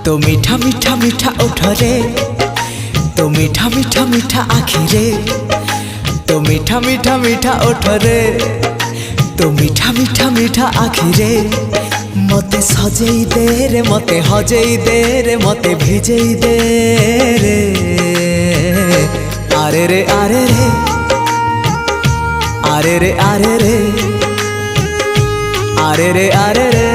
तो मीठा मीठा मीठा ओठ रे, तो मीठा मीठा मीठा आँखि रे, तो मीठा मीठा मीठा ओठ रे, तो मीठा मीठा मीठा आँखि रे। मते सजेई दे रे, मते हजेई दे रे, मते भिजेई दे रे। आरे रे आरे रे, आरे रे आरे रे, आरे रे आरे रे।